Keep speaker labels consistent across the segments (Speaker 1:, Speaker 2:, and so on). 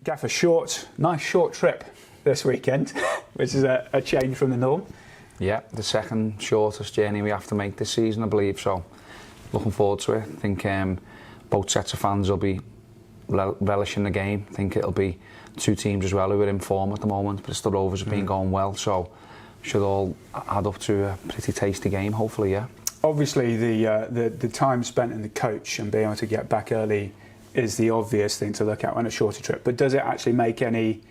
Speaker 1: Gaffer, nice short trip this weekend, which is a change from the norm.
Speaker 2: Yeah, the second shortest journey we have to make this season, I believe, so looking forward to it. I think both sets of fans will be relishing the game. I think it'll be two teams as well who are in form at the moment. Bristol Rovers have been going well, so should all add up to a pretty tasty game, hopefully, yeah.
Speaker 1: Obviously, the time spent in the coach and being able to get back early is the obvious thing to look at on a shorter trip, but does it actually make any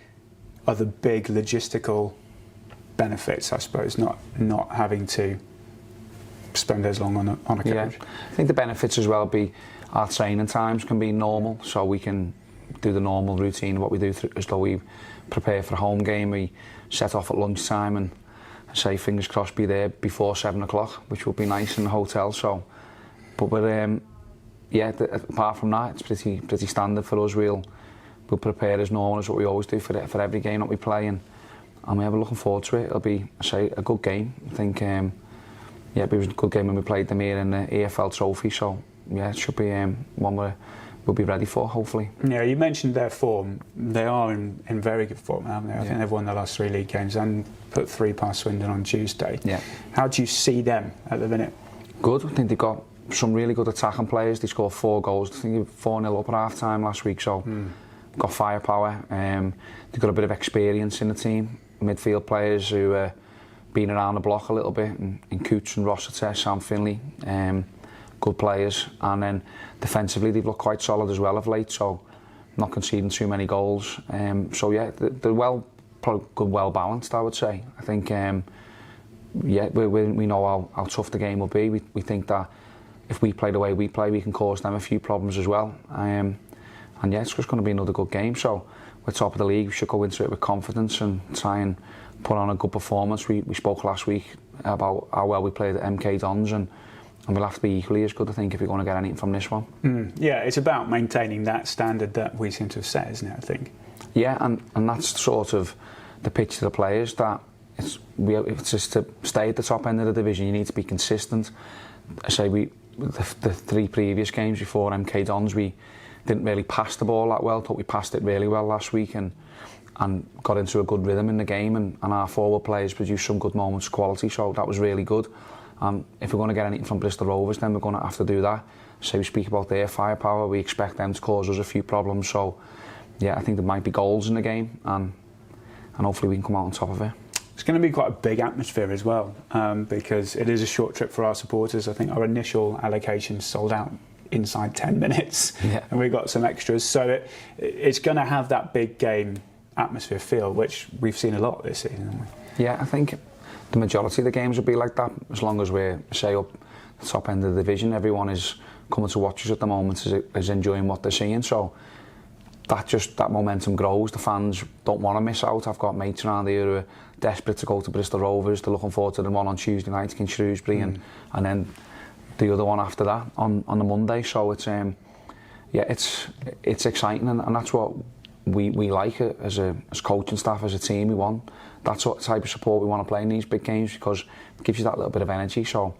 Speaker 1: other big logistical benefits, I suppose, not having to spend as long on a coach?
Speaker 2: Yeah, I think the benefits as well be our training times can be normal, so we can do the normal routine of what we do as though we prepare for a home game. We set off at lunchtime and say fingers crossed be there before 7 o'clock, which would be nice in the hotel. So, but we're yeah, apart from that, it's pretty standard for us. We'll prepare as normal as what we always do for every game that we play, and we're looking forward to it. It'll be, I say, a good game. I think yeah, it was a good game when we played them here in the EFL Trophy. So yeah, it should be one we'll be ready for, hopefully.
Speaker 1: Yeah, you mentioned their form. They are in very good form, haven't they? I think they've won their last 3 league games and put 3 past Swindon on Tuesday.
Speaker 2: Yeah. How
Speaker 1: do you see them at the minute?
Speaker 2: Good. I think they've got some really good attacking players. They scored 4 goals. I think they were 4-0 up at half time last week, so got firepower. They've got a bit of experience in the team. Midfield players who have been around the block a little bit, in Coots and Rossiter, Sam Finley. Good players, and then defensively they've looked quite solid as well of late, so not conceding too many goals. So yeah, they're well balanced, I would say. I think yeah, we know how tough the game will be. We think that if we play the way we play, we can cause them a few problems as well. And yeah, it's just going to be another good game. So we're top of the league. We should go into it with confidence and try and put on a good performance. We spoke last week about how well we played at MK Dons, and we'll have to be equally as good, I think, if we're going to get anything from this one.
Speaker 1: Yeah, it's about maintaining that standard that we seem to have set, isn't it, I think?
Speaker 2: Yeah, and that's sort of the pitch to the players, that it's just to stay at the top end of the division, you need to be consistent. I say the 3 previous games before MK Dons, we didn't really pass the ball that well. Thought we passed it really well last week and got into a good rhythm in the game, and our forward players produced some good moments of quality, so that was really good. If we're going to get anything from Bristol Rovers, then we're going to have to do that. So we speak about their firepower, we expect them to cause us a few problems. So yeah, I think there might be goals in the game, and hopefully we can come out on top of it.
Speaker 1: It's going to be quite a big atmosphere as well, because it is a short trip for our supporters. I think our initial allocation sold out inside 10 minutes, and we got some extras. So it's going to have that big game atmosphere feel, which we've seen a lot this season, haven't we?
Speaker 2: Yeah, I think the majority of the games will be like that, as long as we're, say, up the top end of the division. Everyone is coming to watch us at the moment, is enjoying what they're seeing, so that momentum grows. The fans don't want to miss out. I've got mates around here who are desperate to go to Bristol Rovers. They're looking forward to the one on Tuesday night against Shrewsbury, and then the other one after that on the Monday. So it's yeah, it's exciting, and that's what we like as coaching staff, as a team. We want that sort of type of support. We want to play in these big games because it gives you that little bit of energy. So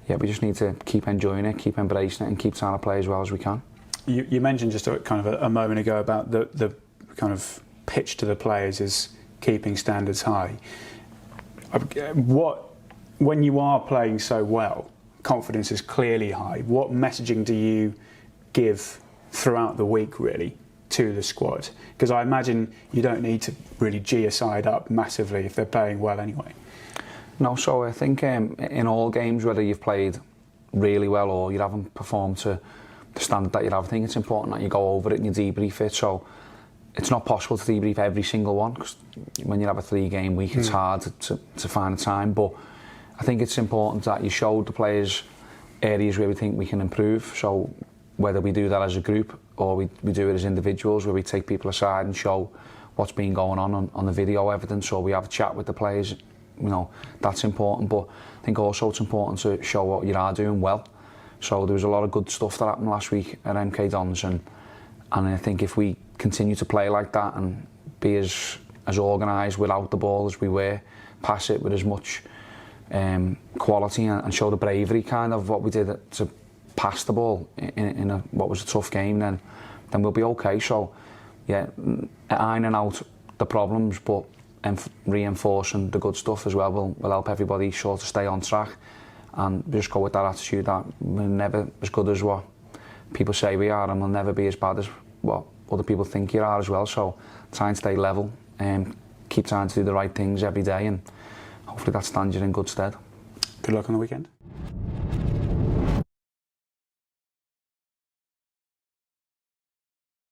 Speaker 2: yeah, we just need to keep enjoying it, keep embracing it, and keep trying to play as well as we can.
Speaker 1: You mentioned just a moment ago about the kind of pitch to the players is keeping standards high. When you are playing so well, confidence is clearly high. What messaging do you give throughout the week, really, to the squad? Because I imagine you don't need to really G a side up massively if they're playing well anyway.
Speaker 2: No, so I think in all games, whether you've played really well or you haven't performed to the standard that you have, I think it's important that you go over it and you debrief it. So it's not possible to debrief every single one, because when you have a 3-game week, it's hard to find the time. But I think it's important that you show the players areas where we think we can improve. So whether we do that as a group or we do it as individuals, where we take people aside and show what's been going on the video evidence, or we have a chat with the players, you know, that's important. But I think also it's important to show what you are doing well. So there was a lot of good stuff that happened last week at MK Dons, and I think if we continue to play like that and be as organised without the ball as we were, pass it with as much quality and show the bravery kind of what we did to pass the ball in what was a tough game, then we'll be okay. So ironing out the problems, but reinforcing the good stuff as well will help everybody sort of stay on track, and just go with that attitude that we're never as good as what people say we are, and we'll never be as bad as what other people think you are as well. So try and stay level and keep trying to do the right things every day, and hopefully that stands you in good stead.
Speaker 1: Good luck on the weekend.